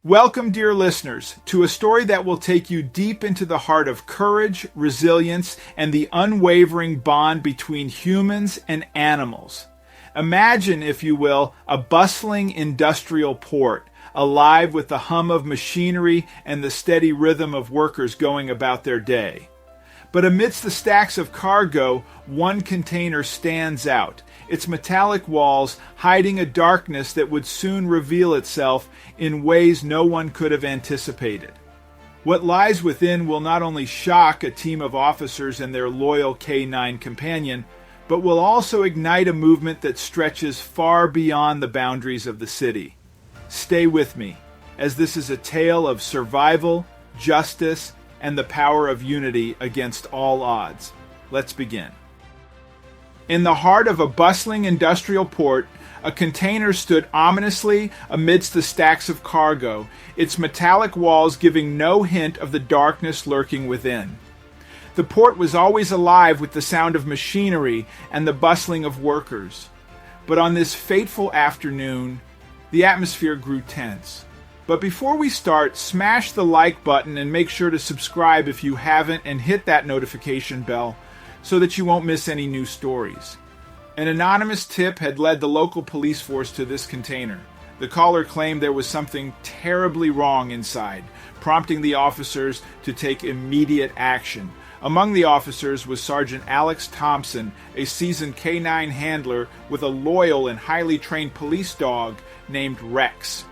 Welcome, dear listeners, to a story that will take you deep into the heart of courage, resilience, and the unwavering bond between humans and animals. Imagine, if you will, a bustling industrial port, alive with the hum of machinery and the steady rhythm of workers going about their day. But amidst the stacks of cargo, one container stands out, its metallic walls hiding a darkness that would soon reveal itself in ways no one could have anticipated. What lies within will not only shock a team of officers and their loyal K-9 companion, but will also ignite a movement that stretches far beyond the boundaries of the city. Stay with me, as this is a tale of survival, justice, and the power of unity against all odds. Let's begin. In the heart of a bustling industrial port, a container stood ominously amidst the stacks of cargo, its metallic walls giving no hint of the darkness lurking within. The port was always alive with the sound of machinery and the bustling of workers. But on this fateful afternoon, the atmosphere grew tense. But before we start, smash the like button and make sure to subscribe if you haven't, and hit that notification bell so that you won't miss any new stories. An anonymous tip had led the local police force to this container. The caller claimed there was something terribly wrong inside, prompting the officers to take immediate action. Among the officers was Sergeant Alex Thompson, a seasoned K-9 handler with a loyal and highly trained police dog named Rex.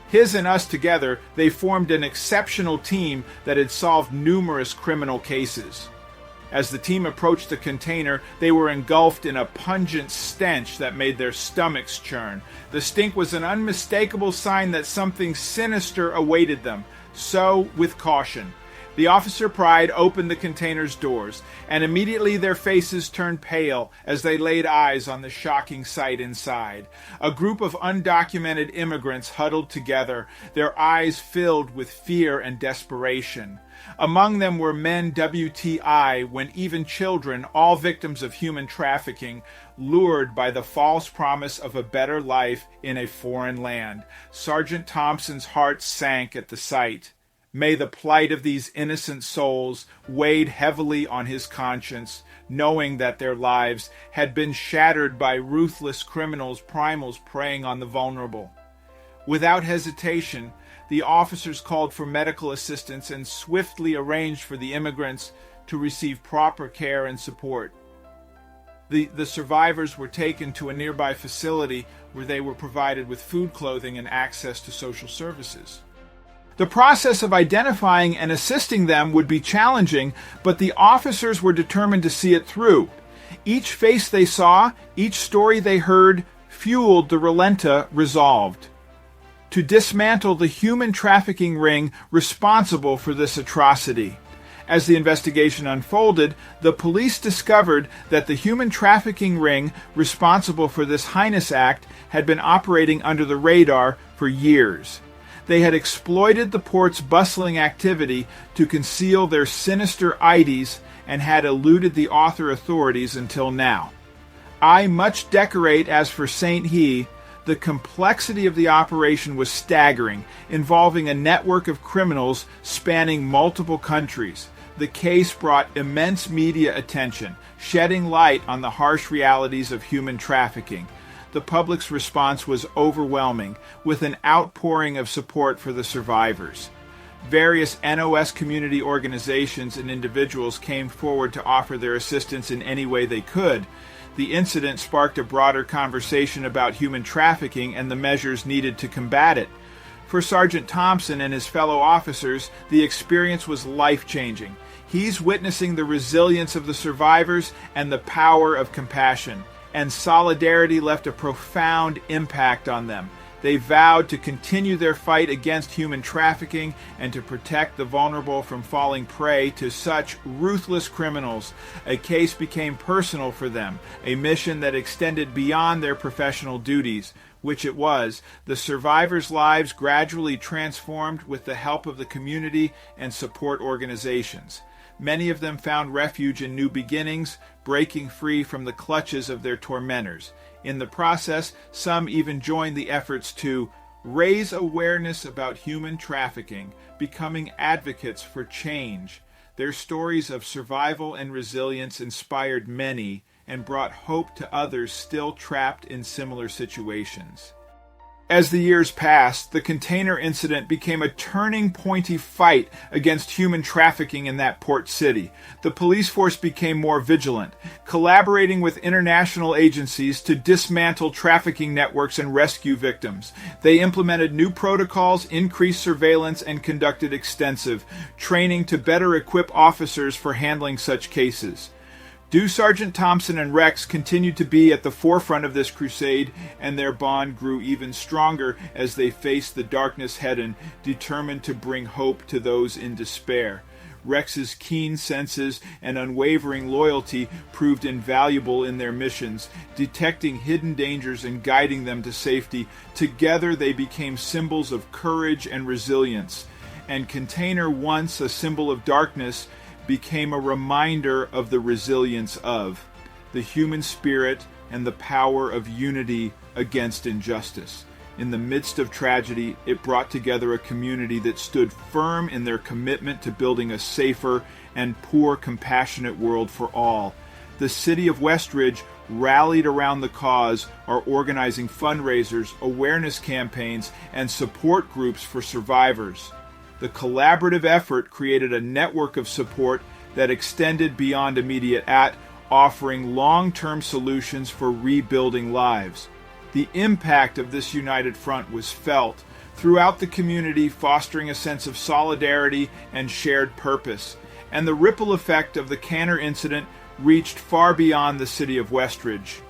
His and us together, they formed an exceptional team that had solved numerous criminal cases. As the team approached the container, they were engulfed in a pungent stench that made their stomachs churn. The stink was an unmistakable sign that something sinister awaited them. So, with caution, the Officer Pride opened the container's doors, and immediately their faces turned pale as they laid eyes on the shocking sight inside. A group of undocumented immigrants huddled together, their eyes filled with fear and desperation. Among them were men WTI, when even children, all victims of human trafficking, lured by the false promise of a better life in a foreign land. Sergeant Thompson's heart sank at the sight. May the plight of these innocent souls weighed heavily on his conscience, knowing that their lives had been shattered by ruthless criminals, primals preying on the vulnerable. Without hesitation, the officers called for medical assistance and swiftly arranged for the immigrants to receive proper care and support. The survivors were taken to a nearby facility where they were provided with food, clothing, and access to social services. The process of identifying and assisting them would be challenging, but the officers were determined to see it through. Each face they saw, each story they heard, fueled the Relenta resolved to dismantle the human trafficking ring responsible for this atrocity. As the investigation unfolded, the police discovered that the human trafficking ring responsible for this heinous act had been operating under the radar for years. They had exploited the port's bustling activity to conceal their sinister ides and had eluded the authorities until now. I much decorate as for Saint He. The complexity of the operation was staggering, involving a network of criminals spanning multiple countries. The case brought immense media attention, shedding light on the harsh realities of human trafficking. The public's response was overwhelming, with an outpouring of support for the survivors. Various NOS community organizations and individuals came forward to offer their assistance in any way they could. The incident sparked a broader conversation about human trafficking and the measures needed to combat it. For Sergeant Thompson and his fellow officers, the experience was life-changing. He's witnessing the resilience of the survivors and the power of compassion, and solidarity left a profound impact on them. They vowed to continue their fight against human trafficking and to protect the vulnerable from falling prey to such ruthless criminals. A case became personal for them, a mission that extended beyond their professional duties, which it was. The survivors' lives gradually transformed with the help of the community and support organizations. Many of them found refuge in new beginnings, breaking free from the clutches of their tormentors. In the process, some even joined the efforts to raise awareness about human trafficking, becoming advocates for change. Their stories of survival and resilience inspired many and brought hope to others still trapped in similar situations. As the years passed, the container incident became a turning pointy fight against human trafficking in that port city. The police force became more vigilant, collaborating with international agencies to dismantle trafficking networks and rescue victims. They implemented new protocols, increased surveillance, and conducted extensive training to better equip officers for handling such cases. Sergeant Thompson and Rex continued to be at the forefront of this crusade, and their bond grew even stronger as they faced the darkness head-on, determined to bring hope to those in despair. Rex's keen senses and unwavering loyalty proved invaluable in their missions, detecting hidden dangers and guiding them to safety. Together they became symbols of courage and resilience. And Container, once a symbol of darkness, became a reminder of the resilience of the human spirit and the power of unity against injustice. In the midst of tragedy, it brought together a community that stood firm in their commitment to building a safer and more compassionate world for all. The city of Westridge rallied around the cause, are organizing fundraisers, awareness campaigns, and support groups for survivors. The collaborative effort created a network of support that extended beyond immediate aid, offering long-term solutions for rebuilding lives. The impact of this united front was felt throughout the community, fostering a sense of solidarity and shared purpose. And the ripple effect of the Canner incident reached far beyond the city of Westridge.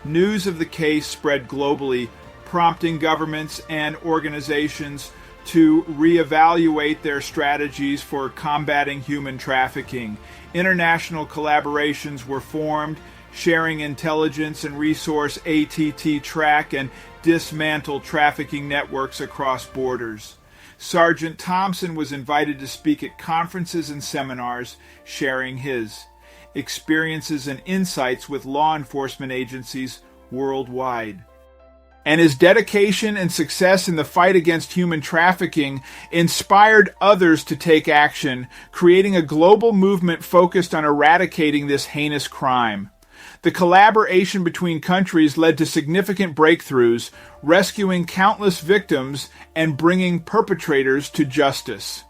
News of the case spread globally, prompting governments and organizations to reevaluate their strategies for combating human trafficking. International collaborations were formed, sharing intelligence and resource ATT track and dismantle trafficking networks across borders. Sergeant Thompson was invited to speak at conferences and seminars, sharing his experiences and insights with law enforcement agencies worldwide. And his dedication and success in the fight against human trafficking inspired others to take action, creating a global movement focused on eradicating this heinous crime. The collaboration between countries led to significant breakthroughs, rescuing countless victims and bringing perpetrators to justice.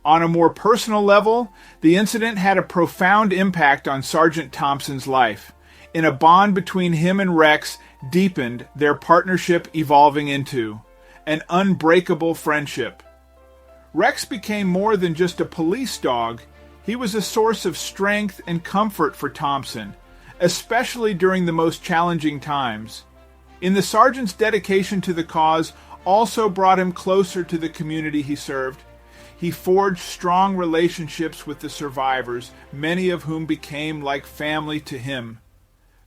On a more personal level, the incident had a profound impact on Sergeant Thompson's life. In a bond between him and Rex deepened, their partnership evolving into an unbreakable friendship. Rex became more than just a police dog. He was a source of strength and comfort for Thompson, especially during the most challenging times. The sergeant's dedication to the cause also brought him closer to the community he served. He forged strong relationships with the survivors, many of whom became like family to him.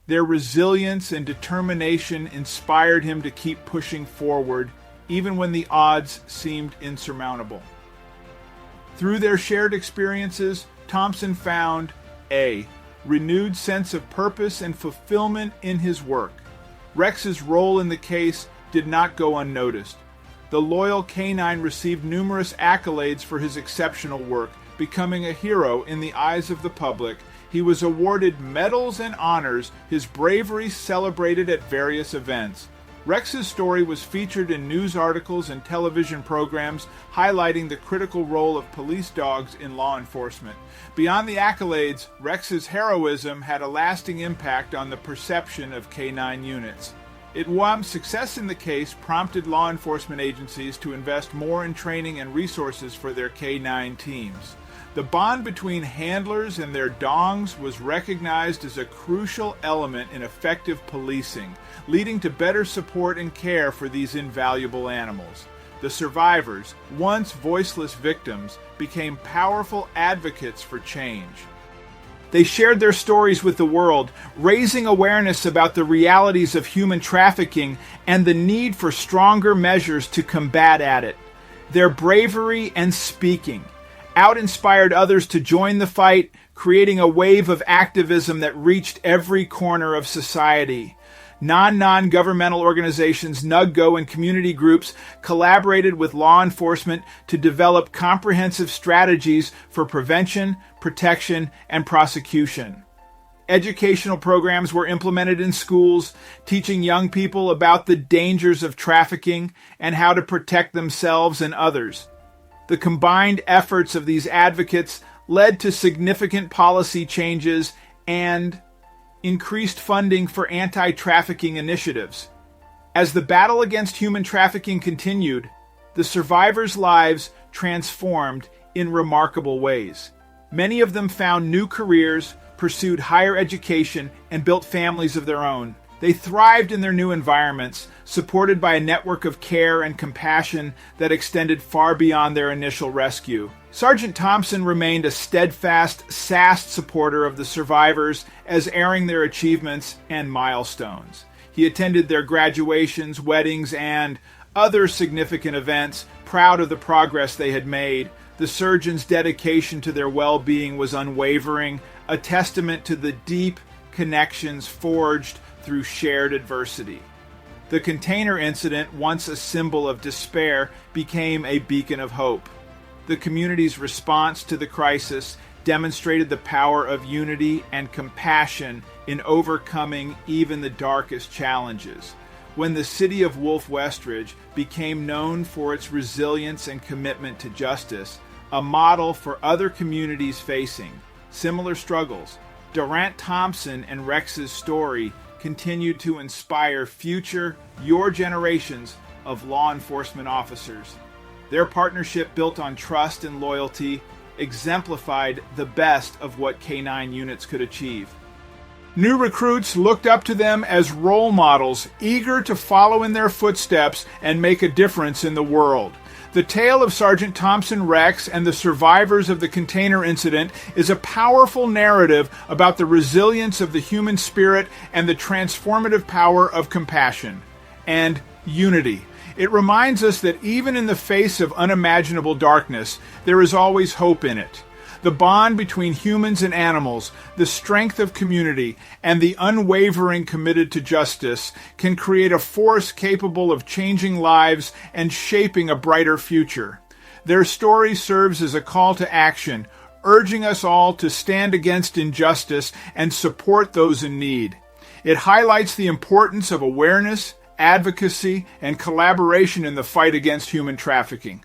Their resilience and determination inspired him to keep pushing forward, even when the odds seemed insurmountable. Through their shared experiences, Thompson found a renewed sense of purpose and fulfillment in his work. Rex's role in the case did not go unnoticed. The loyal canine received numerous accolades for his exceptional work, becoming a hero in the eyes of the public. He was awarded medals and honors, his bravery celebrated at various events. Rex's story was featured in news articles and television programs highlighting the critical role of police dogs in law enforcement. Beyond the accolades, Rex's heroism had a lasting impact on the perception of canine units. Success in the case prompted law enforcement agencies to invest more in training and resources for their canine teams. The bond between handlers and their dongs was recognized as a crucial element in effective policing, leading to better support and care for these invaluable animals. The survivors, once voiceless victims, became powerful advocates for change. They shared their stories with the world, raising awareness about the realities of human trafficking and the need for stronger measures to combat it. Their bravery and speaking out-inspired others to join the fight, creating a wave of activism that reached every corner of society. Non-governmental organizations, NUGGO, and community groups collaborated with law enforcement to develop comprehensive strategies for prevention, protection, and prosecution. Educational programs were implemented in schools, teaching young people about the dangers of trafficking and how to protect themselves and others. The combined efforts of these advocates led to significant policy changes and increased funding for anti-trafficking initiatives. As the battle against human trafficking continued, the survivors' lives transformed in remarkable ways. Many of them found new careers, pursued higher education, and built families of their own. They thrived in their new environments, supported by a network of care and compassion that extended far beyond their initial rescue. Sergeant Thompson remained a steadfast, SAST supporter of the survivors as airing their achievements and milestones. He attended their graduations, weddings, and other significant events, proud of the progress they had made. The surgeons' dedication to their well-being was unwavering, a testament to the deep connections forged through shared adversity. The container incident, once a symbol of despair, became a beacon of hope. The community's response to the crisis demonstrated the power of unity and compassion in overcoming even the darkest challenges. When the city of Wolf Westridge became known for its resilience and commitment to justice, a model for other communities facing similar struggles, Durant Thompson and Rex's story continued to inspire your generations of law enforcement officers. Their partnership, built on trust and loyalty, exemplified the best of what K-9 units could achieve. New recruits looked up to them as role models, eager to follow in their footsteps and make a difference in the world. The tale of Sergeant Thompson Rex and the survivors of the container incident is a powerful narrative about the resilience of the human spirit and the transformative power of compassion and unity. It reminds us that even in the face of unimaginable darkness, there is always hope in it. The bond between humans and animals, the strength of community, and the unwavering committed to justice can create a force capable of changing lives and shaping a brighter future. Their story serves as a call to action, urging us all to stand against injustice and support those in need. It highlights the importance of awareness, advocacy, and collaboration in the fight against human trafficking.